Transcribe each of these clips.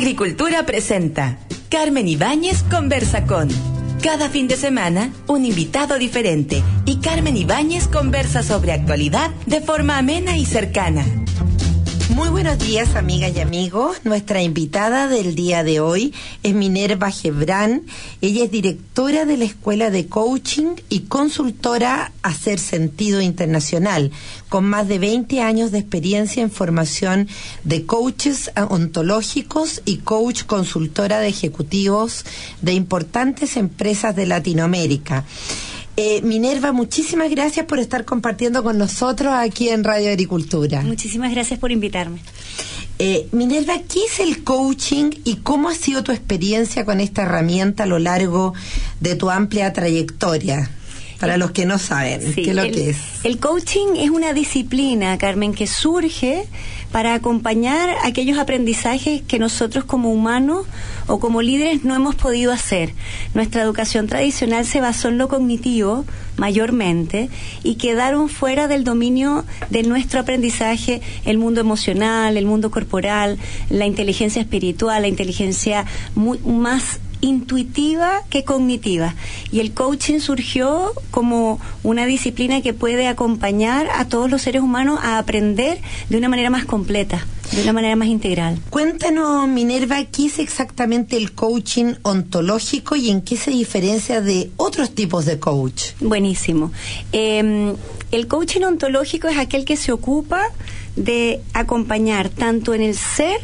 Agricultura presenta Carmen Ibáñez conversa con. Cada fin de semana, un invitado diferente y Carmen Ibáñez conversa sobre actualidad de forma amena y cercana. Muy buenos días, amigas y amigos. Nuestra invitada del día de hoy es Minerva Gebrán. Ella es directora de la Escuela de Coaching y consultora Hacer Sentido Internacional, con más de 20 años de experiencia en formación de coaches ontológicos y coach consultora de ejecutivos de importantes empresas de Latinoamérica. Minerva, muchísimas gracias por estar compartiendo con nosotros aquí en Radio Agricultura. Muchísimas gracias por invitarme. Minerva, ¿qué es el coaching y cómo ha sido tu experiencia con esta herramienta a lo largo de tu amplia trayectoria? Para los que no saben, sí, ¿qué es lo que es? El coaching es una disciplina, Carmen, que surge para acompañar aquellos aprendizajes que nosotros como humanos o como líderes no hemos podido hacer. Nuestra educación tradicional se basó en lo cognitivo, mayormente, y quedaron fuera del dominio de nuestro aprendizaje el mundo emocional, el mundo corporal, la inteligencia espiritual, la inteligencia más intuitiva que cognitiva, y el coaching surgió como una disciplina que puede acompañar a todos los seres humanos a aprender de una manera más completa, de una manera más integral. Cuéntanos, Minerva, ¿qué es exactamente el coaching ontológico y en qué se diferencia de otros tipos de coach? Buenísimo. El coaching ontológico es aquel que se ocupa de acompañar tanto en el ser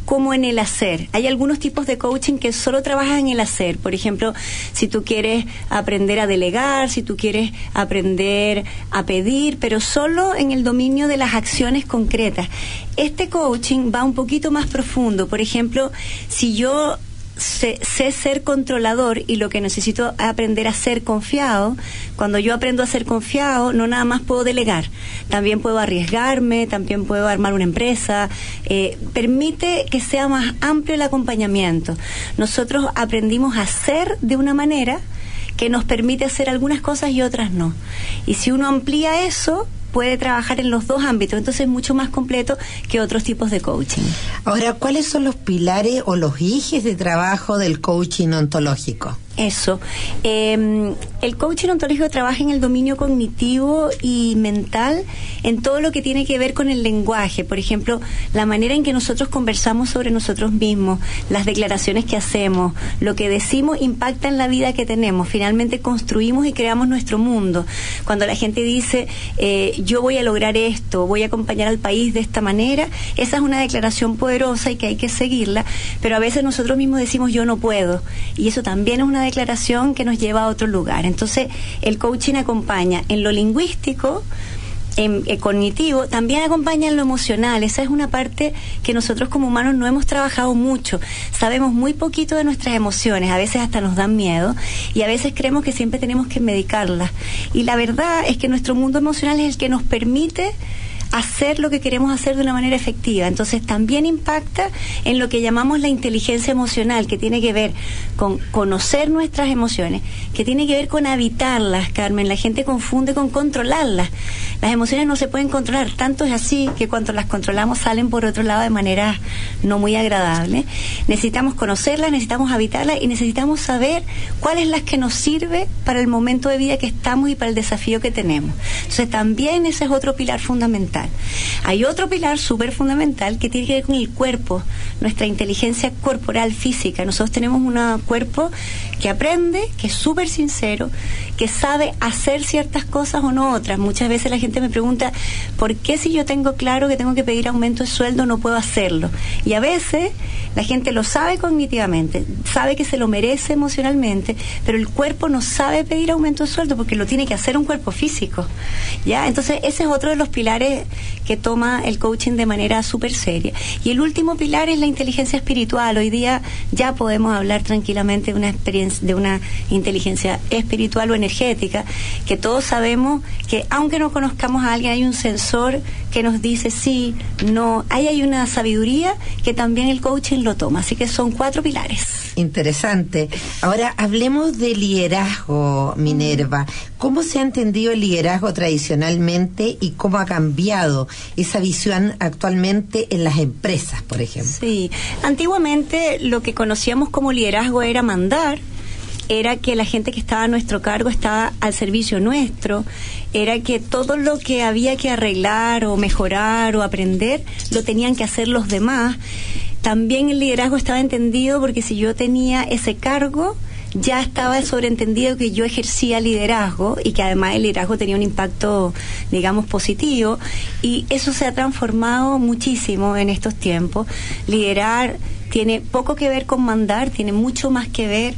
como en el hacer. Hay algunos tipos de coaching que solo trabajan en el hacer. Por ejemplo, si tú quieres aprender a delegar, si tú quieres aprender a pedir, pero solo en el dominio de las acciones concretas. Este coaching va un poquito más profundo. Por ejemplo, si yo sé ser controlador y lo que necesito es aprender a ser confiado, cuando yo aprendo a ser confiado, no nada más puedo delegar, también puedo arriesgarme, también puedo armar una empresa, permite que sea más amplio el acompañamiento. Nosotros aprendimos a ser de una manera que nos permite hacer algunas cosas y otras no. Y si uno amplía eso, puede trabajar en los dos ámbitos, entonces es mucho más completo que otros tipos de coaching. Ahora, ¿cuáles son los pilares o los ejes de trabajo del coaching ontológico? Eso. El coaching ontológico trabaja en el dominio cognitivo y mental, en todo lo que tiene que ver con el lenguaje. Por ejemplo, la manera en que nosotros conversamos sobre nosotros mismos, las declaraciones que hacemos, lo que decimos impacta en la vida que tenemos. Finalmente construimos y creamos nuestro mundo. Cuando la gente dice, yo voy a lograr esto, voy a acompañar al país de esta manera, esa es una declaración poderosa y que hay que seguirla, pero a veces nosotros mismos decimos, yo no puedo, y eso también es una declaración que nos lleva a otro lugar. Entonces, el coaching acompaña en lo lingüístico, en cognitivo, también acompaña en lo emocional. Esa es una parte que nosotros como humanos no hemos trabajado mucho. Sabemos muy poquito de nuestras emociones, a veces hasta nos dan miedo y a veces creemos que siempre tenemos que medicarlas. Y la verdad es que nuestro mundo emocional es el que nos permite hacer lo que queremos hacer de una manera efectiva. Entonces también impacta en lo que llamamos la inteligencia emocional, que tiene que ver con conocer nuestras emociones, que tiene que ver con habitarlas, Carmen. La gente confunde con controlarlas. Las emociones no se pueden controlar, tanto es así que cuando las controlamos salen por otro lado de manera no muy agradable. Necesitamos conocerlas, necesitamos habitarlas y necesitamos saber cuál es la que nos sirve para el momento de vida que estamos y para el desafío que tenemos. Entonces también ese es otro pilar fundamental. Hay otro pilar súper fundamental que tiene que ver con el cuerpo, nuestra inteligencia corporal física. Nosotros tenemos un cuerpo que aprende, que es súper sincero, que sabe hacer ciertas cosas o no otras. Muchas veces la gente me pregunta, ¿por qué si yo tengo claro que tengo que pedir aumento de sueldo no puedo hacerlo? Y a veces la gente lo sabe cognitivamente, sabe que se lo merece emocionalmente, pero el cuerpo no sabe pedir aumento de sueldo porque lo tiene que hacer un cuerpo físico, ¿ya? Entonces ese es otro de los pilares que toma el coaching de manera súper seria. Y el último pilar es la inteligencia espiritual. Hoy día ya podemos hablar tranquilamente de una experiencia, de una inteligencia espiritual o energética, que todos sabemos que aunque no conozcamos a alguien, hay un sensor que nos dice sí, no. Ahí hay una sabiduría que también el coaching lo toma. Así que son 4 pilares. Interesante. Ahora hablemos de liderazgo, Minerva. ¿Cómo se ha entendido el liderazgo tradicionalmente y cómo ha cambiado esa visión actualmente en las empresas, por ejemplo? Sí, antiguamente lo que conocíamos como liderazgo era mandar, era que la gente que estaba a nuestro cargo estaba al servicio nuestro, era que todo lo que había que arreglar o mejorar o aprender lo tenían que hacer los demás. También el liderazgo estaba entendido porque si yo tenía ese cargo, ya estaba sobreentendido que yo ejercía liderazgo y que además el liderazgo tenía un impacto, digamos, positivo, y eso se ha transformado muchísimo en estos tiempos. Liderar tiene poco que ver con mandar, tiene mucho más que ver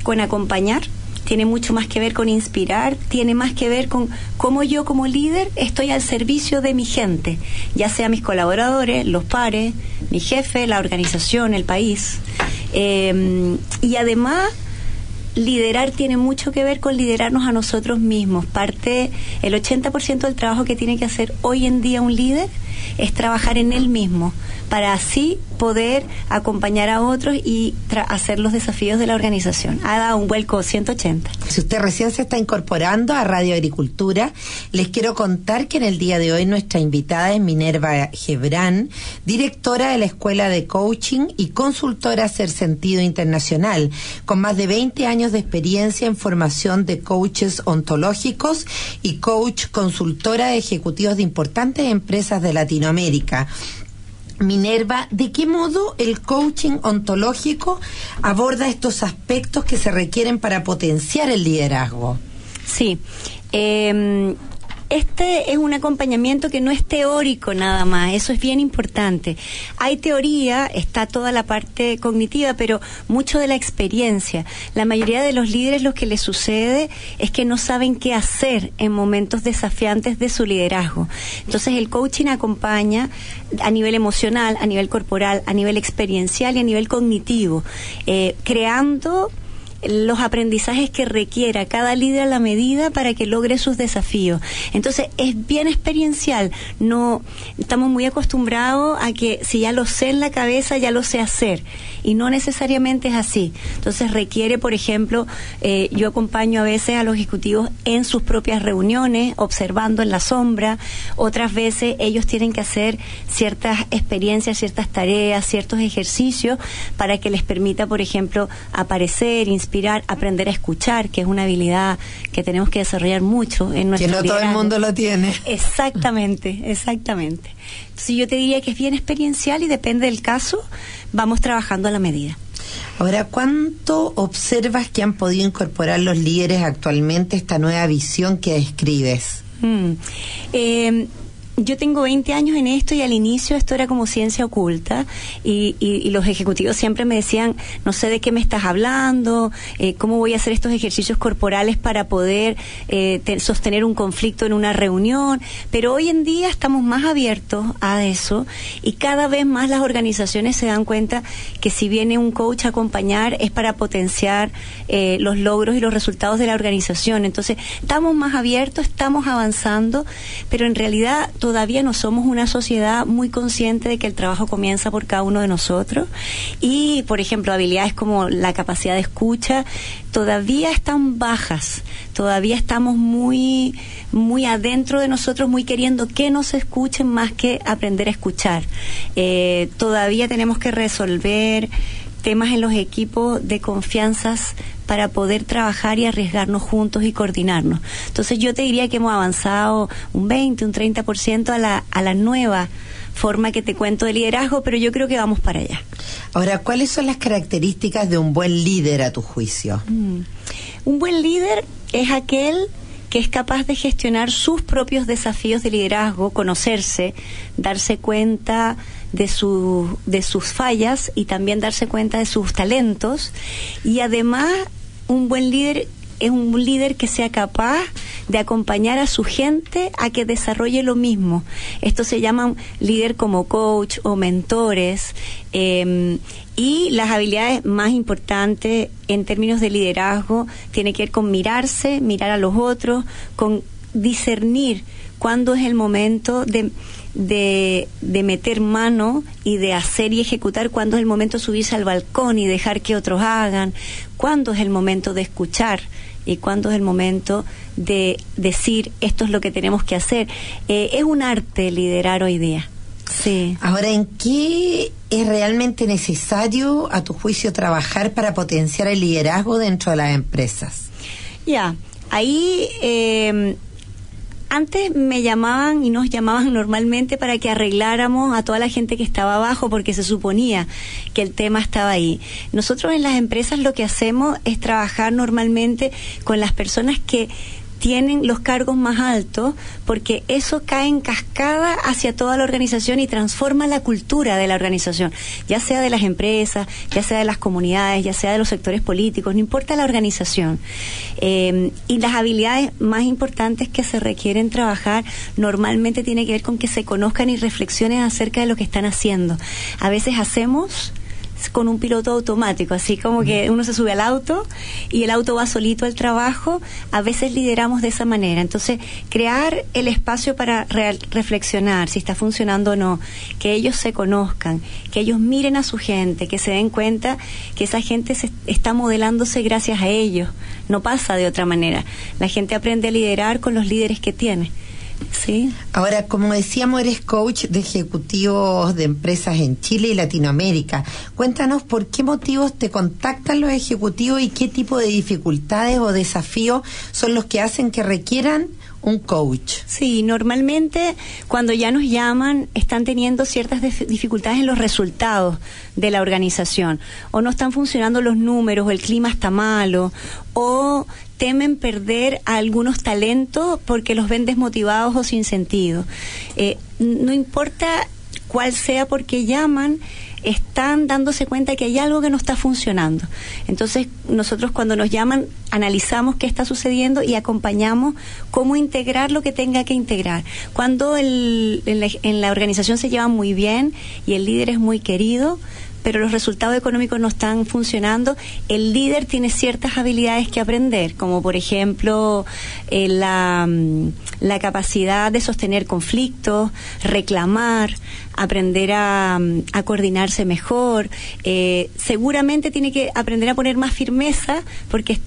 con acompañar, tiene mucho más que ver con inspirar, tiene más que ver con cómo yo como líder estoy al servicio de mi gente, ya sea mis colaboradores, los pares, mi jefe, la organización, el país. Y además, liderar tiene mucho que ver con liderarnos a nosotros mismos. El 80% del trabajo que tiene que hacer hoy en día un líder es trabajar en él mismo, para así poder acompañar a otros y hacer los desafíos de la organización. Ha dado un vuelco 180. Si usted recién se está incorporando a Radio Agricultura, les quiero contar que en el día de hoy nuestra invitada es Minerva Gebrán, directora de la Escuela de Coaching y consultora Ser Sentido Internacional, con más de 20 años de experiencia en formación de coaches ontológicos y coach consultora de ejecutivos de importantes empresas de Latinoamérica. Minerva, ¿de qué modo el coaching ontológico aborda estos aspectos que se requieren para potenciar el liderazgo? Sí, este es un acompañamiento que no es teórico nada más, eso es bien importante. Hay teoría, está toda la parte cognitiva, pero mucho de la experiencia. La mayoría de los líderes lo que les sucede es que no saben qué hacer en momentos desafiantes de su liderazgo. Entonces el coaching acompaña a nivel emocional, a nivel corporal, a nivel experiencial y a nivel cognitivo, creando los aprendizajes que requiera cada líder a la medida para que logre sus desafíos. Entonces es bien experiencial, no estamos muy acostumbrados a que si ya lo sé en la cabeza ya lo sé hacer, y no necesariamente es así. Entonces requiere, por ejemplo, yo acompaño a veces a los ejecutivos en sus propias reuniones, observando en la sombra. Otras veces ellos tienen que hacer ciertas experiencias, ciertas tareas, ciertos ejercicios para que les permita, por ejemplo, aparecer, inspirar, aprender a escuchar, que es una habilidad que tenemos que desarrollar mucho en nuestro liderazgo. Que no todo el mundo lo tiene. Exactamente, exactamente. Entonces yo te diría que es bien experiencial y depende del caso, vamos trabajando a la medida. Ahora, ¿cuánto observas que han podido incorporar los líderes actualmente esta nueva visión que describes? Yo tengo 20 años en esto y al inicio esto era como ciencia oculta y los ejecutivos siempre me decían, no sé de qué me estás hablando, cómo voy a hacer estos ejercicios corporales para poder sostener un conflicto en una reunión, pero hoy en día estamos más abiertos a eso y cada vez más las organizaciones se dan cuenta que si viene un coach a acompañar es para potenciar los logros y los resultados de la organización. Entonces estamos más abiertos, estamos avanzando, pero en realidad todavía no somos una sociedad muy consciente de que el trabajo comienza por cada uno de nosotros y, por ejemplo, habilidades como la capacidad de escucha todavía están bajas, todavía estamos muy adentro de nosotros, muy queriendo que nos escuchen más que aprender a escuchar. Todavía tenemos que resolver temas en los equipos de confianzas para poder trabajar y arriesgarnos juntos y coordinarnos. Entonces yo te diría que hemos avanzado un 20, un 30% a la nueva forma que te cuento de liderazgo, pero yo creo que vamos para allá. Ahora, ¿cuáles son las características de un buen líder a tu juicio? Un buen líder es aquel que es capaz de gestionar sus propios desafíos de liderazgo, conocerse, darse cuenta de sus fallas y también darse cuenta de sus talentos, y además un buen líder es un líder que sea capaz de acompañar a su gente a que desarrolle lo mismo. Esto se llama líder como coach o mentores, y las habilidades más importantes en términos de liderazgo tiene que ver con mirarse, mirar a los otros, con discernir cuándo es el momento de meter mano y de hacer y ejecutar, cuándo es el momento de subirse al balcón y dejar que otros hagan, cuándo es el momento de escuchar y cuándo es el momento de decir esto es lo que tenemos que hacer. Es un arte liderar hoy día. Sí. Ahora, ¿en qué es realmente necesario, a tu juicio, trabajar para potenciar el liderazgo dentro de las empresas? Ya, ahí antes me llamaban y nos llamaban normalmente para que arregláramos a toda la gente que estaba abajo porque se suponía que el tema estaba ahí. Nosotros en las empresas lo que hacemos es trabajar normalmente con las personas que tienen los cargos más altos, porque eso cae en cascada hacia toda la organización y transforma la cultura de la organización, ya sea de las empresas, ya sea de las comunidades, ya sea de los sectores políticos, no importa la organización. Y las habilidades más importantes que se requieren trabajar normalmente tiene que ver con que se conozcan y reflexionen acerca de lo que están haciendo. A veces hacemos con un piloto automático, así como que uno se sube al auto y el auto va solito al trabajo. A veces lideramos de esa manera. Entonces, crear el espacio para reflexionar si está funcionando o no, que ellos se conozcan, que ellos miren a su gente, que se den cuenta que esa gente está modelándose gracias a ellos. No pasa de otra manera. La gente aprende a liderar con los líderes que tiene. Sí. Ahora, como decíamos, eres coach de ejecutivos de empresas en Chile y Latinoamérica. Cuéntanos por qué motivos te contactan los ejecutivos y qué tipo de dificultades o desafíos son los que hacen que requieran un coach. Sí, normalmente cuando ya nos llaman están teniendo ciertas dificultades en los resultados de la organización, o no están funcionando los números, o el clima está malo, o temen perder a algunos talentos porque los ven desmotivados o sin sentido. No importa cuál sea por qué llaman, están dándose cuenta que hay algo que no está funcionando. Entonces, nosotros cuando nos llaman, analizamos qué está sucediendo y acompañamos cómo integrar lo que tenga que integrar. Cuando en la organización se llevan muy bien y el líder es muy querido, pero los resultados económicos no están funcionando, el líder tiene ciertas habilidades que aprender, como por ejemplo la capacidad de sostener conflictos, reclamar, aprender a coordinarse mejor. Seguramente tiene que aprender a poner más firmeza porque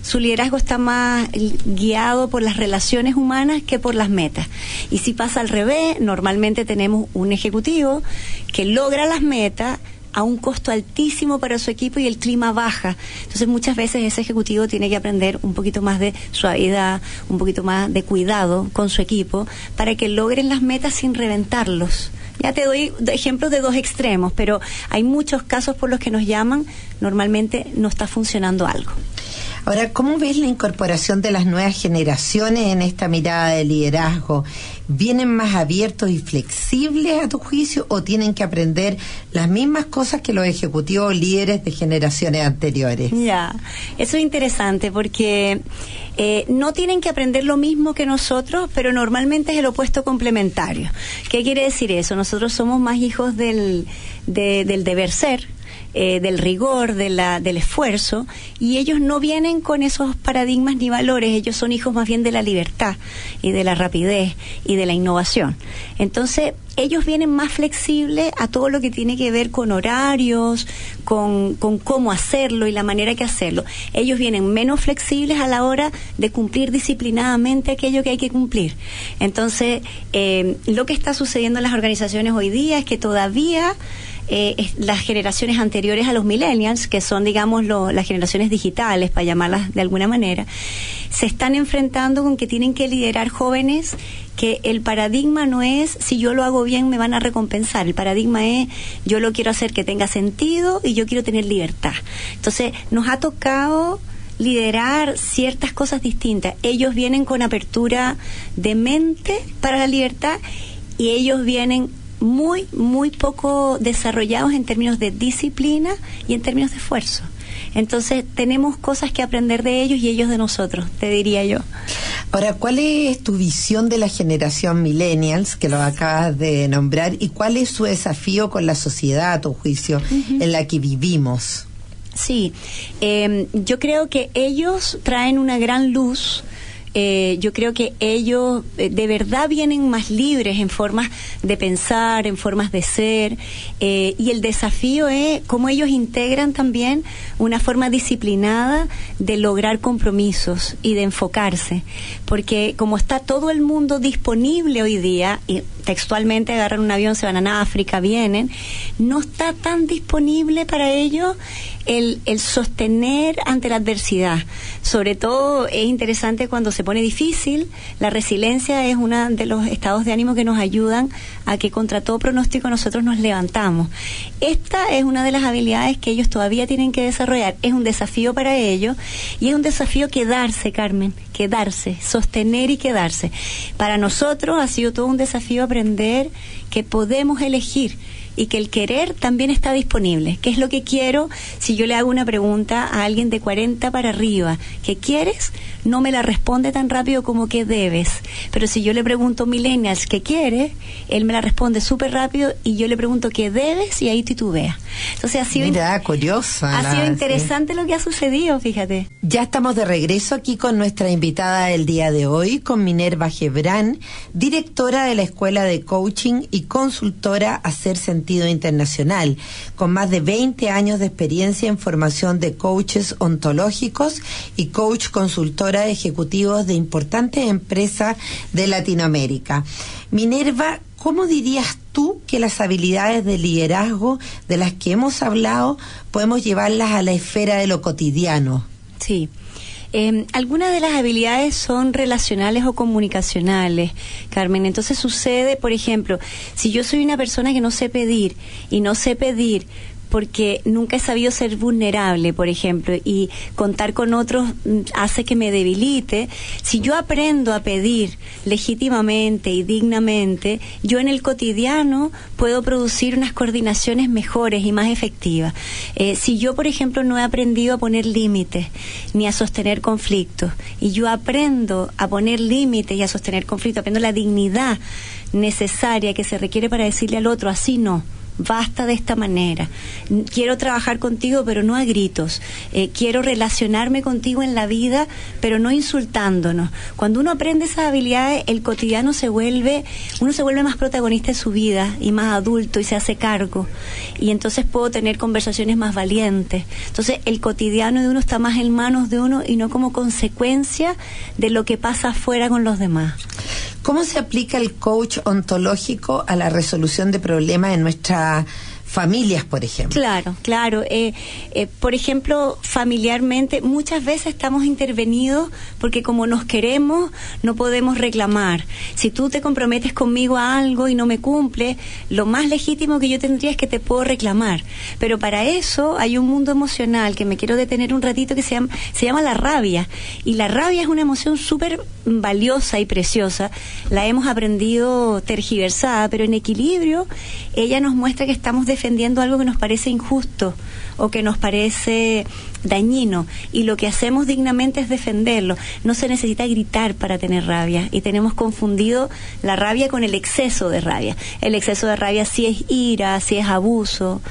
su liderazgo está más guiado por las relaciones humanas que por las metas. Y si pasa al revés, normalmente tenemos un ejecutivo que logra las metas a un costo altísimo para su equipo y el clima baja. Entonces muchas veces ese ejecutivo tiene que aprender un poquito más de suavidad, un poquito más de cuidado con su equipo para que logren las metas sin reventarlos. Ya te doy ejemplos de dos extremos, pero hay muchos casos por los que nos llaman, normalmente no está funcionando algo. Ahora, ¿cómo ves la incorporación de las nuevas generaciones en esta mirada de liderazgo? ¿Vienen más abiertos y flexibles a tu juicio o tienen que aprender las mismas cosas que los ejecutivos líderes de generaciones anteriores? Ya, eso es interesante porque no tienen que aprender lo mismo que nosotros, pero normalmente es el opuesto complementario. ¿Qué quiere decir eso? Nosotros somos más hijos del deber ser, del rigor, del esfuerzo, y ellos no vienen con esos paradigmas ni valores. Ellos son hijos más bien de la libertad y de la rapidez y de la innovación. Entonces ellos vienen más flexibles a todo lo que tiene que ver con horarios, con cómo hacerlo y la manera que hacerlo. Ellos vienen menos flexibles a la hora de cumplir disciplinadamente aquello que hay que cumplir. Entonces lo que está sucediendo en las organizaciones hoy día es que todavía las generaciones anteriores a los millennials, que son, digamos, las generaciones digitales, para llamarlas de alguna manera, se están enfrentando con que tienen que liderar jóvenes, que el paradigma no es si yo lo hago bien me van a recompensar. El paradigma es yo lo quiero hacer que tenga sentido y yo quiero tener libertad. Entonces nos ha tocado liderar ciertas cosas distintas. Ellos vienen con apertura de mente para la libertad y ellos vienen muy, muy poco desarrollados en términos de disciplina y en términos de esfuerzo. Entonces tenemos cosas que aprender de ellos y ellos de nosotros, te diría yo. Ahora, ¿cuál es tu visión de la generación millennials, que lo acabas de nombrar, y cuál es su desafío con la sociedad, a tu juicio, en la que vivimos? Sí, yo creo que ellos traen una gran luz Yo creo que ellos de verdad vienen más libres en formas de pensar, en formas de ser, y el desafío es cómo ellos integran también una forma disciplinada de lograr compromisos y de enfocarse, porque como está todo el mundo disponible hoy día, y textualmente agarran un avión, se van a África, vienen, no está tan disponible para ellos el sostener ante la adversidad. Sobre todo es interesante cuando se pone difícil. La resiliencia es uno de los estados de ánimo que nos ayudan a que contra todo pronóstico nosotros nos levantamos. Esta es una de las habilidades que ellos todavía tienen que desarrollar. Es un desafío para ellos y es un desafío quedarse, Carmen, quedarse, sostener y quedarse. Para nosotros ha sido todo un desafío aprender que podemos elegir y que el querer también está disponible. ¿Qué es lo que quiero? Si yo le hago una pregunta a alguien de 40 para arriba, ¿qué quieres? No me la responde tan rápido como ¿qué debes? Pero si yo le pregunto millennials ¿qué quiere? Él me la responde súper rápido y yo le pregunto ¿qué debes? Y ahí titubea. Entonces ha sido, curiosa. Ha sido interesante lo que ha sucedido, fíjate. Ya estamos de regreso aquí con nuestra invitada del día de hoy, con Minerva Gebrán, directora de la Escuela de Coaching y consultora Hacer Sentido Internacional, con más de 20 años de experiencia en formación de coaches ontológicos y coach consultora de ejecutivos de importantes empresas de Latinoamérica. Minerva, ¿cómo dirías tú que las habilidades de liderazgo de las que hemos hablado podemos llevarlas a la esfera de lo cotidiano? Sí. Algunas de las habilidades son relacionales o comunicacionales, Carmen. Entonces sucede, por ejemplo, si yo soy una persona que no sé pedir y no sé pedir porque nunca he sabido ser vulnerable, por ejemplo, y contar con otros hace que me debilite. Si yo aprendo a pedir legítimamente y dignamente, yo en el cotidiano puedo producir unas coordinaciones mejores y más efectivas. Si yo, por ejemplo, no he aprendido a poner límites ni a sostener conflictos, y yo aprendo a poner límites y a sostener conflictos, aprendo la dignidad necesaria que se requiere para decirle al otro, así no, basta de esta manera, quiero trabajar contigo pero no a gritos, quiero relacionarme contigo en la vida pero no insultándonos. Cuando uno aprende esas habilidades, el cotidiano uno se vuelve más protagonista de su vida y más adulto y se hace cargo, y entonces puedo tener conversaciones más valientes. Entonces el cotidiano de uno está más en manos de uno y no como consecuencia de lo que pasa afuera con los demás. ¿Cómo se aplica el coach ontológico a la resolución de problemas en nuestras familias, por ejemplo? Claro. Por ejemplo, familiarmente, muchas veces estamos intervenidos porque como nos queremos, no podemos reclamar. Si tú te comprometes conmigo a algo y no me cumple, lo más legítimo que yo tendría es que te puedo reclamar. Pero para eso hay un mundo emocional que me quiero detener un ratito que se llama la rabia. Y la rabia es una emoción súper valiosa y preciosa. La hemos aprendido tergiversada, pero en equilibrio ella nos muestra que estamos defendiendo algo que nos parece injusto o que nos parece dañino, y lo que hacemos dignamente es defenderlo. No se necesita gritar para tener rabia, y tenemos confundido la rabia con el exceso de rabia. El exceso de rabia sí es ira, sí es abuso,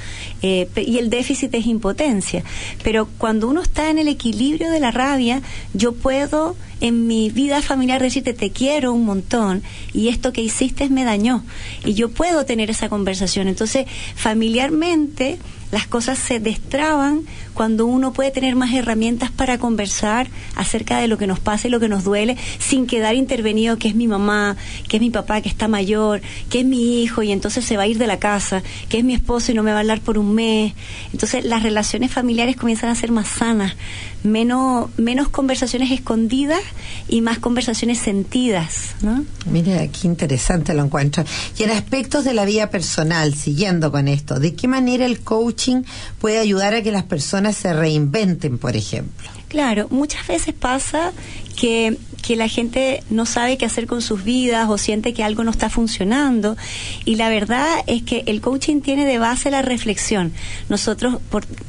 y el déficit es impotencia. Pero cuando uno está en el equilibrio de la rabia, yo puedo en mi vida familiar decirte te quiero un montón y esto que hiciste me dañó, y yo puedo tener esa conversación. Entonces familiarmente las cosas se destraban cuando uno puede tener más herramientas para conversar acerca de lo que nos pasa y lo que nos duele, sin quedar intervenido que es mi mamá, que es mi papá que está mayor, que es mi hijo y entonces se va a ir de la casa, que es mi esposo y no me va a hablar por un mes. Entonces las relaciones familiares comienzan a ser más sanas, menos conversaciones escondidas y más conversaciones sentidas, ¿no? Mira, qué interesante lo encuentro. Y en aspectos de la vida personal, siguiendo con esto, ¿de qué manera el coaching puede ayudar a que las personas se reinventen, por ejemplo? Claro, muchas veces pasa que la gente no sabe qué hacer con sus vidas o siente que algo no está funcionando, y la verdad es que el coaching tiene de base la reflexión. Nosotros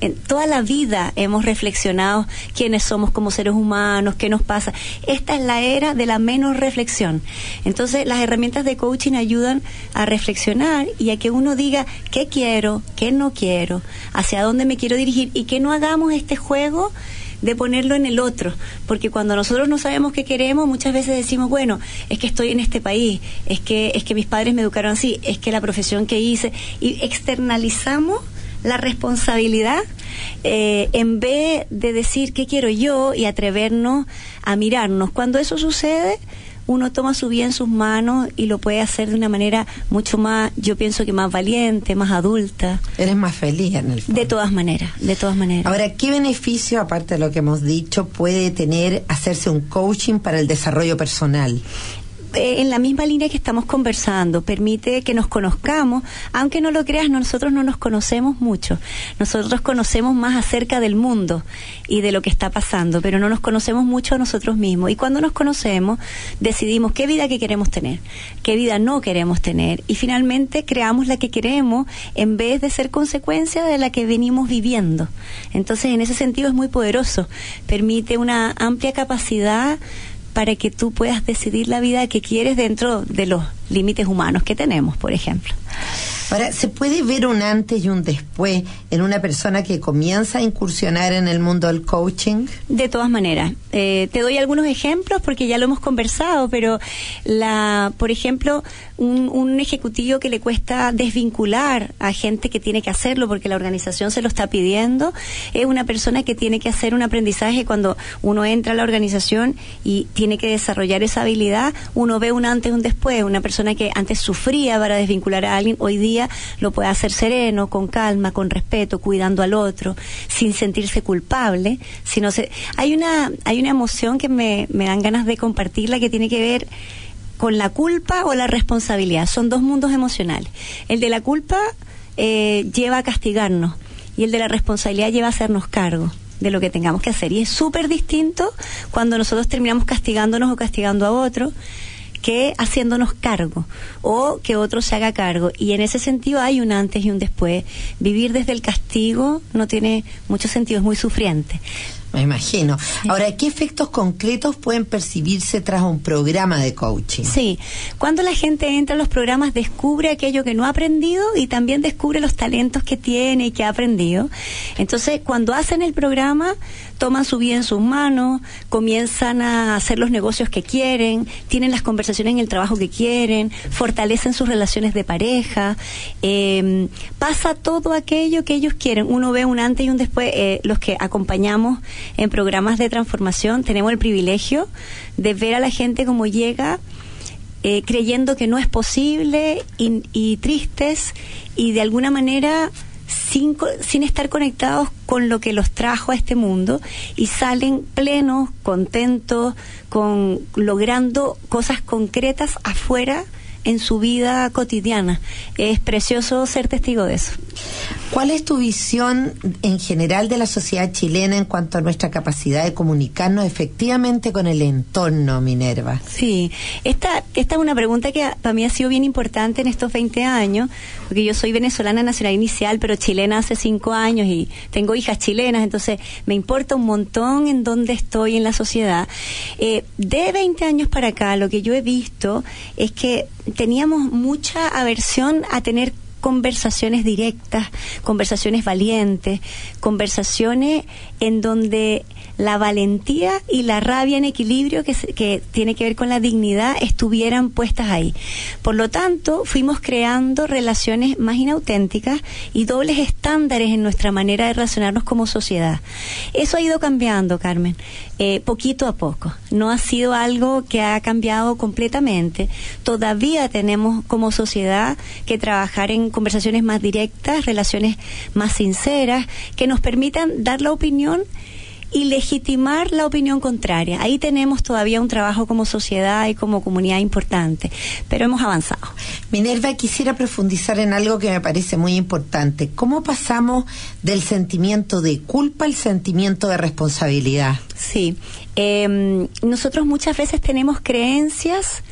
en toda la vida hemos reflexionado quiénes somos como seres humanos, qué nos pasa. Esta es la era de la menos reflexión. Entonces las herramientas de coaching ayudan a reflexionar y a que uno diga qué quiero, qué no quiero, hacia dónde me quiero dirigir, y que no hagamos este juego de ponerlo en el otro, porque cuando nosotros no sabemos qué queremos, muchas veces decimos, bueno, es que estoy en este país, es que mis padres me educaron así, es que la profesión que hice, y externalizamos la responsabilidad en vez de decir qué quiero yo y atrevernos a mirarnos. Cuando eso sucede, uno toma su vida en sus manos y lo puede hacer de una manera mucho más, yo pienso que más valiente, más adulta. Eres más feliz en el fondo. De todas maneras. Ahora, ¿qué beneficio, aparte de lo que hemos dicho, puede tener hacerse un coaching para el desarrollo personal? En la misma línea que estamos conversando, permite que nos conozcamos, aunque no lo creas, nosotros no nos conocemos mucho, nosotros conocemos más acerca del mundo y de lo que está pasando, pero no nos conocemos mucho a nosotros mismos, y cuando nos conocemos decidimos qué vida que queremos tener, qué vida no queremos tener, y finalmente creamos la que queremos en vez de ser consecuencia de la que venimos viviendo. Entonces, en ese sentido es muy poderoso, permite una amplia capacidad para que tú puedas decidir la vida que quieres dentro de los límites humanos que tenemos, por ejemplo. Ahora, ¿se puede ver un antes y un después en una persona que comienza a incursionar en el mundo del coaching? De todas maneras. Te doy algunos ejemplos porque ya lo hemos conversado, pero por ejemplo, un ejecutivo que le cuesta desvincular a gente que tiene que hacerlo porque la organización se lo está pidiendo, es una persona que tiene que hacer un aprendizaje cuando uno entra a la organización y tiene que desarrollar esa habilidad. Uno ve un antes y un después, una persona que antes sufría para desvincular a alguien, hoy día lo puede hacer sereno, con calma, con respeto, cuidando al otro, sin sentirse culpable. Hay una emoción que me dan ganas de compartirla, que tiene que ver con la culpa o la responsabilidad. Son dos mundos emocionales. El de la culpa lleva a castigarnos y el de la responsabilidad lleva a hacernos cargo de lo que tengamos que hacer. Y es súper distinto cuando nosotros terminamos castigándonos o castigando a otro, que haciéndonos cargo o que otro se haga cargo, y en ese sentido hay un antes y un después. Vivir desde el castigo no tiene mucho sentido, es muy sufriente. Me imagino. Sí. Ahora, ¿qué efectos concretos pueden percibirse tras un programa de coaching? Sí, cuando la gente entra a los programas descubre aquello que no ha aprendido y también descubre los talentos que tiene y que ha aprendido. Entonces, cuando hacen el programa, toman su vida en sus manos, comienzan a hacer los negocios que quieren, tienen las conversaciones en el trabajo que quieren, fortalecen sus relaciones de pareja, pasa todo aquello que ellos quieren. Uno ve un antes y un después. Los que acompañamos en programas de transformación tenemos el privilegio de ver a la gente como llega, creyendo que no es posible y tristes, y de alguna manera sin estar conectados con lo que los trajo a este mundo, y salen plenos, contentos, logrando cosas concretas afuera en su vida cotidiana. Es precioso ser testigo de eso. ¿Cuál es tu visión en general de la sociedad chilena en cuanto a nuestra capacidad de comunicarnos efectivamente con el entorno, Minerva? Sí, esta es una pregunta que para mí ha sido bien importante en estos 20 años, porque yo soy venezolana nacional inicial, pero chilena hace 5 años y tengo hijas chilenas, entonces me importa un montón en dónde estoy en la sociedad. De 20 años para acá, lo que yo he visto es que teníamos mucha aversión a tener conversaciones directas, conversaciones valientes, conversaciones en donde la valentía y la rabia en equilibrio, que tiene que ver con la dignidad, estuvieran puestas ahí. Por lo tanto, fuimos creando relaciones más inauténticas y dobles estándares en nuestra manera de relacionarnos como sociedad. Eso ha ido cambiando, Carmen, poquito a poco. No ha sido algo que ha cambiado completamente. Todavía tenemos como sociedad que trabajar en conversaciones más directas, relaciones más sinceras, que nos permitan dar la opinión y legitimar la opinión contraria. Ahí tenemos todavía un trabajo como sociedad y como comunidad importante, pero hemos avanzado. Minerva, quisiera profundizar en algo que me parece muy importante. ¿Cómo pasamos del sentimiento de culpa al sentimiento de responsabilidad? Sí, nosotros muchas veces tenemos creencias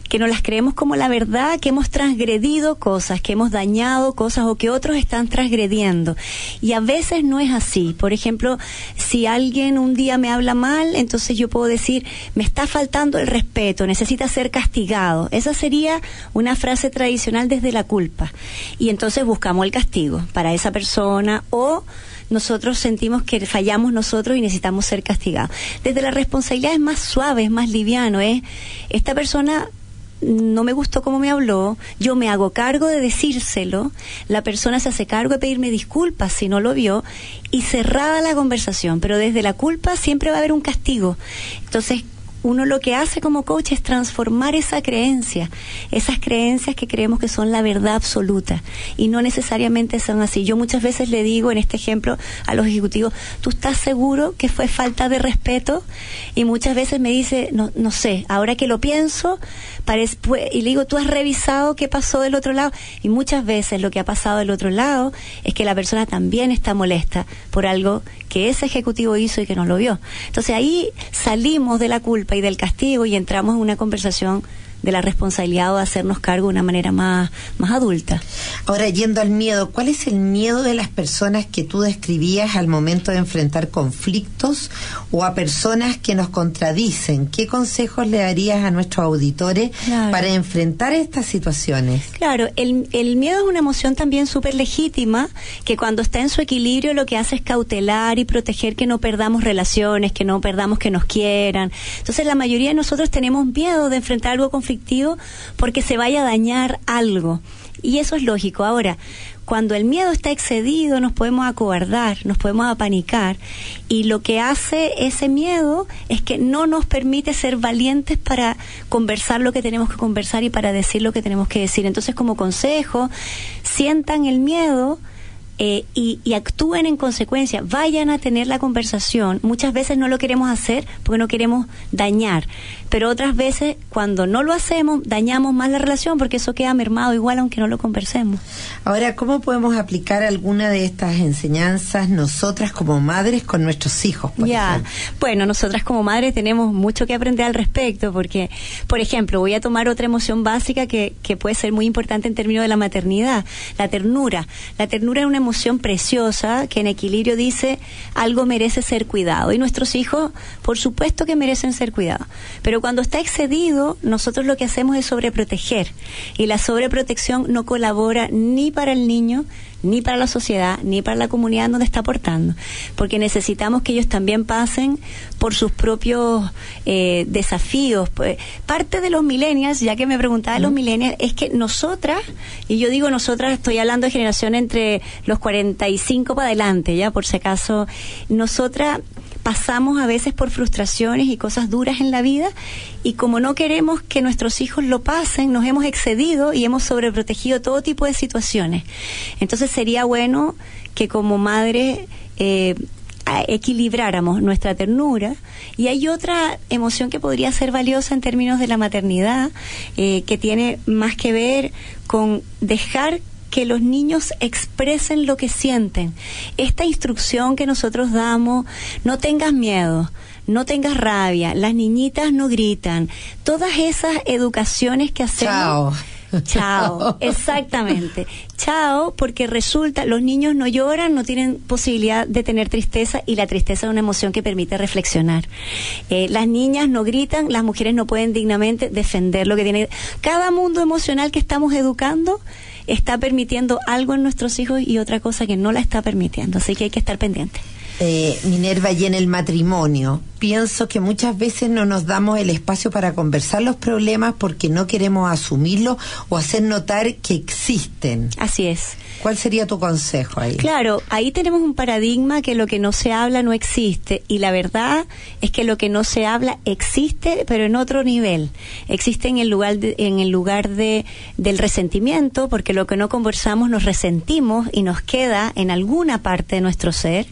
que no las creemos como la verdad, que hemos transgredido cosas, que hemos dañado cosas o que otros están transgrediendo. Y a veces no es así. Por ejemplo, si alguien un día me habla mal, entonces yo puedo decir, me está faltando el respeto, necesita ser castigado. Esa sería una frase tradicional desde la culpa. Y entonces buscamos el castigo para esa persona, o nosotros sentimos que fallamos nosotros y necesitamos ser castigados. Desde la responsabilidad es más suave, es más liviano, esta persona no me gustó cómo me habló, yo me hago cargo de decírselo, la persona se hace cargo de pedirme disculpas si no lo vio, y cerrada la conversación. Pero desde la culpa siempre va a haber un castigo. Entonces, uno lo que hace como coach es transformar esa creencia, esas creencias que creemos que son la verdad absoluta, y no necesariamente son así. Yo muchas veces le digo, en este ejemplo, a los ejecutivos, ¿tú estás seguro que fue falta de respeto? Y muchas veces me dice, no sé, ahora que lo pienso, y le digo, ¿tú has revisado qué pasó del otro lado? Y muchas veces lo que ha pasado del otro lado es que la persona también está molesta por algo que ese ejecutivo hizo y que no lo vio. Entonces ahí salimos de la culpa y del castigo y entramos en una conversación de la responsabilidad o de hacernos cargo de una manera más adulta. Ahora, yendo al miedo, ¿cuál es el miedo de las personas que tú describías al momento de enfrentar conflictos o a personas que nos contradicen? ¿Qué consejos le darías a nuestros auditores para enfrentar estas situaciones? Claro, el miedo es una emoción también súper legítima, que cuando está en su equilibrio lo que hace es cautelar y proteger que no perdamos relaciones, que no perdamos que nos quieran. Entonces la mayoría de nosotros tenemos miedo de enfrentar algo conflictivo porque se vaya a dañar algo, y eso es lógico. Ahora, cuando el miedo está excedido, nos podemos acobardar, nos podemos apanicar, y lo que hace ese miedo es que no nos permite ser valientes para conversar lo que tenemos que conversar y para decir lo que tenemos que decir. Entonces, como consejo, sientan el miedo y actúen en consecuencia, vayan a tener la conversación. Muchas veces no lo queremos hacer porque no queremos dañar, pero otras veces cuando no lo hacemos dañamos más la relación porque eso queda mermado igual aunque no lo conversemos. Ahora, ¿cómo podemos aplicar alguna de estas enseñanzas nosotras como madres con nuestros hijos, por ejemplo? Bueno, nosotras como madres tenemos mucho que aprender al respecto porque, por ejemplo, voy a tomar otra emoción básica que puede ser muy importante en términos de la maternidad, la ternura. La ternura es una emoción preciosa que en equilibrio dice algo merece ser cuidado, y nuestros hijos por supuesto que merecen ser cuidados, pero cuando está excedido nosotros lo que hacemos es sobreproteger, y la sobreprotección no colabora ni para el niño, ni para la sociedad, ni para la comunidad donde está aportando, porque necesitamos que ellos también pasen por sus propios desafíos. Parte de los millennials, ya que me preguntaba de los millennials, es que nosotras, y yo digo nosotras, estoy hablando de generación entre los 45 para adelante, ya por si acaso, nosotras pasamos a veces por frustraciones y cosas duras en la vida, y como no queremos que nuestros hijos lo pasen, nos hemos excedido y hemos sobreprotegido todo tipo de situaciones. Entonces sería bueno que como madre equilibráramos nuestra ternura. Y hay otra emoción que podría ser valiosa en términos de la maternidad, que tiene más que ver con dejar que los niños expresen lo que sienten. Esta instrucción que nosotros damos, no tengas miedo, no tengas rabia, las niñitas no gritan, todas esas educaciones que hacemos. Chao, exactamente. Chao, porque resulta, los niños no lloran, no tienen posibilidad de tener tristeza, y la tristeza es una emoción que permite reflexionar. Las niñas no gritan, las mujeres no pueden dignamente defender lo que tienen. Cada mundo emocional que estamos educando está permitiendo algo en nuestros hijos y otra cosa que no la está permitiendo, así que hay que estar pendiente. Minerva, y en el matrimonio, pienso que muchas veces no nos damos el espacio para conversar los problemas porque no queremos asumirlos o hacer notar que existen. Así es. ¿Cuál sería tu consejo ahí? Claro, ahí tenemos un paradigma que lo que no se habla no existe, y la verdad es que lo que no se habla existe, pero en otro nivel. Existe en el lugar del resentimiento, porque lo que no conversamos nos resentimos y nos queda en alguna parte de nuestro ser.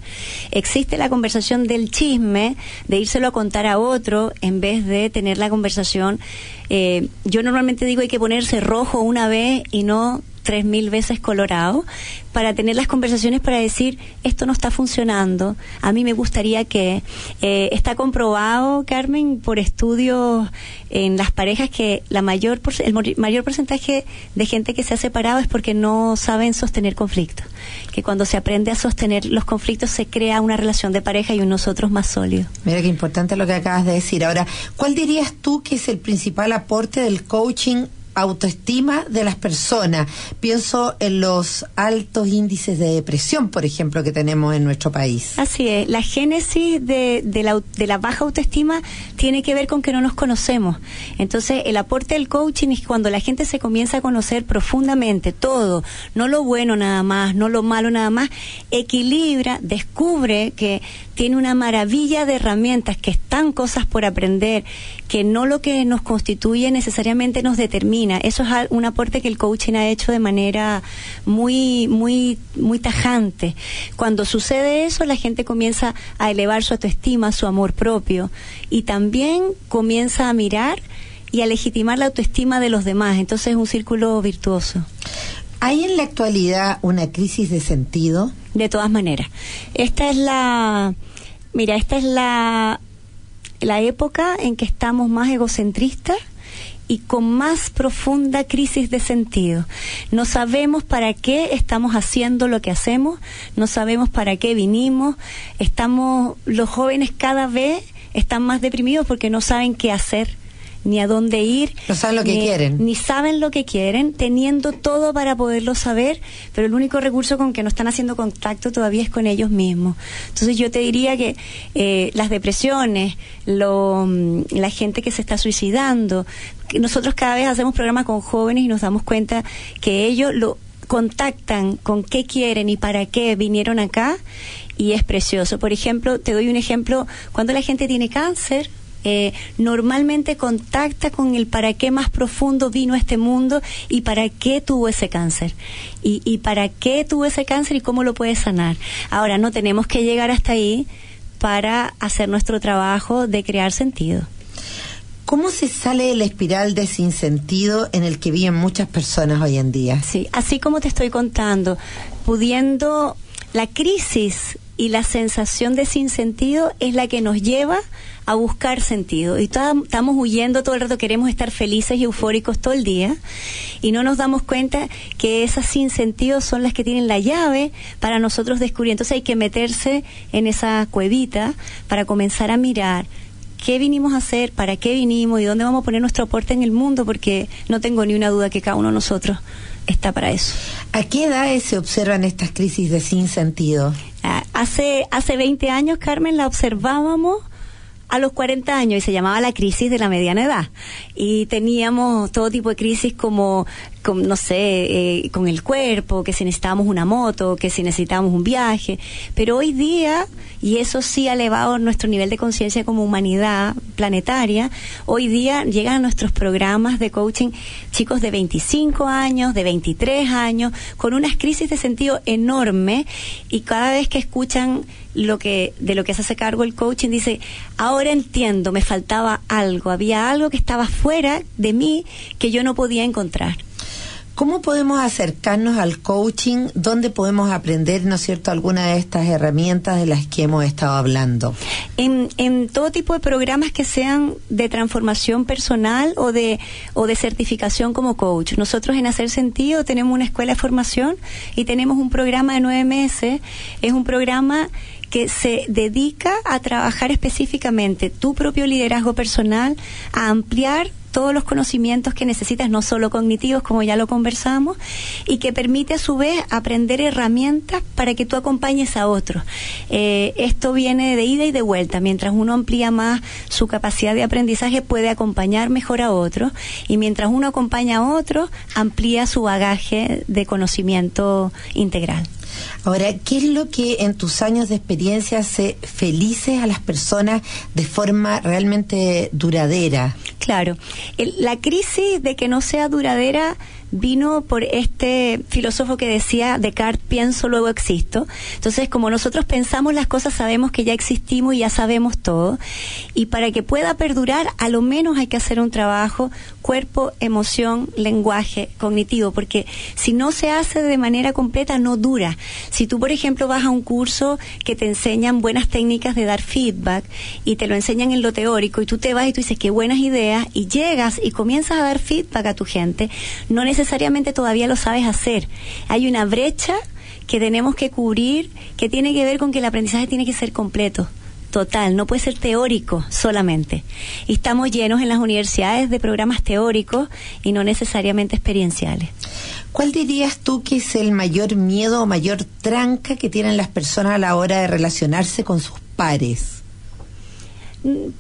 Existe la conversación del chisme, de írselo a contar a otro en vez de tener la conversación. Yo normalmente digo hay que ponerse rojo una vez y no 3000 veces colorado, para tener las conversaciones, para decir esto no está funcionando, a mí me gustaría que está comprobado, Carmen, por estudios en las parejas, que el mayor porcentaje de gente que se ha separado es porque no saben sostener conflictos, que cuando se aprende a sostener los conflictos se crea una relación de pareja y un nosotros más sólido. Mira qué importante lo que acabas de decir. Ahora, ¿cuál dirías tú que es el principal aporte del coaching autoestima de las personas. Pienso en los altos índices de depresión, por ejemplo, que tenemos en nuestro país. Así es, la génesis de la baja autoestima tiene que ver con que no nos conocemos. Entonces, el aporte del coaching es cuando la gente se comienza a conocer profundamente todo, no lo bueno nada más, no lo malo nada más, equilibra, descubre que tiene una maravilla de herramientas, que están cosas por aprender, que no lo que nos constituye necesariamente nos determina. Eso es un aporte que el coaching ha hecho de manera muy, muy, muy tajante. Cuando sucede eso, la gente comienza a elevar su autoestima, su amor propio, y también comienza a mirar y a legitimar la autoestima de los demás. Entonces es un círculo virtuoso. ¿Hay en la actualidad una crisis de sentido? De todas maneras. Esta es la época en que estamos más egocentristas y con más profunda crisis de sentido. No sabemos para qué estamos haciendo lo que hacemos, no sabemos para qué vinimos. Los jóvenes cada vez están más deprimidos porque no saben qué hacer, ni a dónde ir. No saben lo que quieren. Ni saben lo que quieren, teniendo todo para poderlo saber, pero el único recurso con que no están haciendo contacto todavía es con ellos mismos. Entonces yo te diría que las depresiones, la gente que se está suicidando, que nosotros cada vez hacemos programas con jóvenes y nos damos cuenta que ellos lo contactan con qué quieren y para qué vinieron acá, y es precioso. Por ejemplo, te doy un ejemplo, cuando la gente tiene cáncer, normalmente contacta con el para qué más profundo vino a este mundo y para qué tuvo ese cáncer y para qué tuvo ese cáncer y cómo lo puede sanar. Ahora, no tenemos que llegar hasta ahí para hacer nuestro trabajo de crear sentido. ¿Cómo se sale de la espiral de sinsentido en el que viven muchas personas hoy en día? Sí, así como te estoy contando, pudiendo la crisis y la sensación de sinsentido es la que nos lleva a buscar sentido. Y estamos huyendo todo el rato, queremos estar felices y eufóricos todo el día, y no nos damos cuenta que esas sinsentidos son las que tienen la llave para nosotros descubrir. Entonces hay que meterse en esa cuevita para comenzar a mirar qué vinimos a hacer, para qué vinimos y dónde vamos a poner nuestro aporte en el mundo, porque no tengo ni una duda que cada uno de nosotros está para eso. ¿A qué edades se observan estas crisis de sinsentido? Hace 20 años, Carmen, la observábamos a los 40 años y se llamaba la crisis de la mediana edad. Y teníamos todo tipo de crisis como no sé, con el cuerpo, que si necesitábamos una moto, que si necesitábamos un viaje. Pero hoy día, y eso sí ha elevado nuestro nivel de conciencia como humanidad planetaria, hoy día llegan a nuestros programas de coaching chicos de 25 años, de 23 años, con unas crisis de sentido enorme, y cada vez que escuchan de lo que se hace cargo el coaching, dice, ahora entiendo, me faltaba algo, había algo que estaba fuera de mí que yo no podía encontrar. ¿Cómo podemos acercarnos al coaching? ¿Dónde podemos aprender, no es cierto, alguna de estas herramientas de las que hemos estado hablando? En todo tipo de programas que sean de transformación personal o de certificación como coach. Nosotros en Hacer Sentido tenemos una escuela de formación y tenemos un programa de 9 meses. Es un programa que se dedica a trabajar específicamente tu propio liderazgo personal, a ampliar todos los conocimientos que necesitas, no solo cognitivos, como ya lo conversamos, y que permite a su vez aprender herramientas para que tú acompañes a otros. Esto viene de ida y de vuelta. Mientras uno amplía más su capacidad de aprendizaje, puede acompañar mejor a otros, y mientras uno acompaña a otros, amplía su bagaje de conocimiento integral. Ahora, ¿qué es lo que en tus años de experiencia hace felices a las personas de forma realmente duradera? Claro, la crisis de que no sea duradera vino por este filósofo que decía, Descartes, pienso, luego existo. Entonces, como nosotros pensamos las cosas, sabemos que ya existimos y ya sabemos todo. Y para que pueda perdurar, a lo menos hay que hacer un trabajo cuerpo, emoción, lenguaje, cognitivo, porque si no se hace de manera completa, no dura. Si tú, por ejemplo, vas a un curso que te enseñan buenas técnicas de dar feedback y te lo enseñan en lo teórico, y tú te vas y tú dices, qué buenas ideas, y llegas y comienzas a dar feedback a tu gente, no necesariamente todavía lo sabes hacer. Hay una brecha que tenemos que cubrir, que tiene que ver con que el aprendizaje tiene que ser completo. total, no puede ser teórico solamente. Y estamos llenos en las universidades de programas teóricos y no necesariamente experienciales. ¿Cuál dirías tú que es el mayor miedo o mayor tranca que tienen las personas a la hora de relacionarse con sus pares?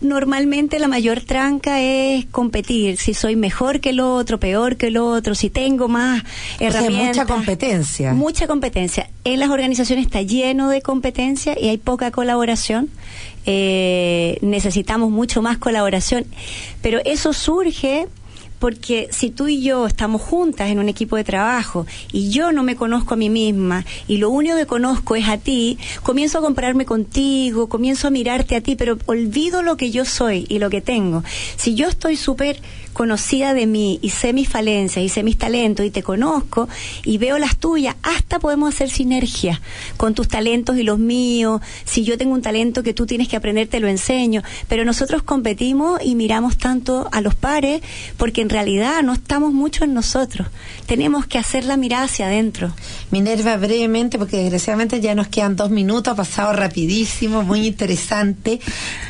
Normalmente la mayor tranca es competir, si soy mejor que el otro, peor que el otro, si tengo más herramientas. O sea, mucha competencia. Mucha competencia. En las organizaciones está lleno de competencia y hay poca colaboración. Necesitamos mucho más colaboración, pero eso surge porque si tú y yo estamos juntas en un equipo de trabajo y yo no me conozco a mí misma y lo único que conozco es a ti, comienzo a compararme contigo, comienzo a mirarte a ti, pero olvido lo que yo soy y lo que tengo. Si yo estoy súper conocida de mí y sé mis falencias y sé mis talentos y te conozco y veo las tuyas, hasta podemos hacer sinergia con tus talentos y los míos. Si yo tengo un talento que tú tienes que aprender, te lo enseño, pero nosotros competimos y miramos tanto a los pares porque en realidad no estamos mucho en nosotros, tenemos que hacer la mirada hacia adentro. Minerva, brevemente, porque desgraciadamente ya nos quedan 2 minutos, ha pasado rapidísimo, muy interesante.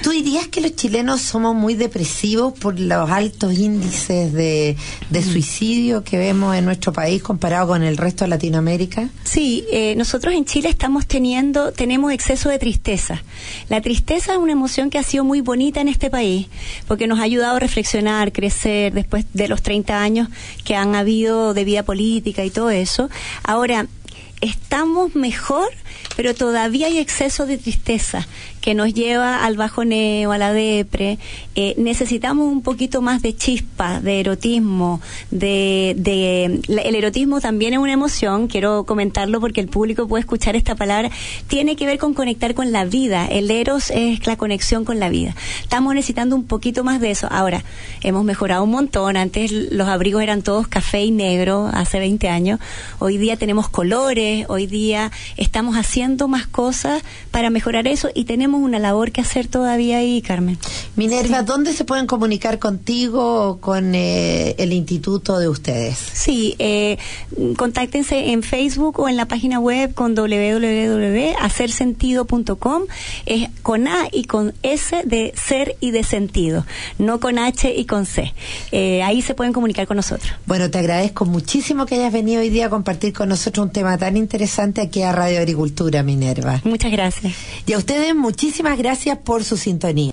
¿Tú dirías que los chilenos somos muy depresivos por los altos índices de suicidio que vemos en nuestro país comparado con el resto de Latinoamérica? Sí, nosotros en Chile tenemos exceso de tristeza. La tristeza es una emoción que ha sido muy bonita en este país, porque nos ha ayudado a reflexionar, crecer, después de los 30 años que han habido de vida política y todo eso. Ahora, estamos mejor, pero todavía hay exceso de tristeza que nos lleva al bajoneo, a la depre. Necesitamos un poquito más de chispa, de erotismo, el erotismo también es una emoción, quiero comentarlo porque el público puede escuchar esta palabra, tiene que ver con conectar con la vida, el eros es la conexión con la vida. Estamos necesitando un poquito más de eso. Ahora, hemos mejorado un montón, antes los abrigos eran todos café y negro, hace 20 años, hoy día tenemos colores, hoy día estamos haciendo más cosas para mejorar eso y tenemos una labor que hacer todavía ahí, Carmen. Minerva, sí. ¿Dónde se pueden comunicar contigo o con el instituto de ustedes? Sí, contáctense en Facebook o en la página web con www.hacersentido.com, es con A y con S de ser y de sentido, no con H y con C. Ahí se pueden comunicar con nosotros. Bueno, te agradezco muchísimo que hayas venido hoy día a compartir con nosotros un tema tan interesante aquí a Radio Agricultura, Minerva. Muchas gracias. Y a ustedes, muchísimas gracias por su sintonía.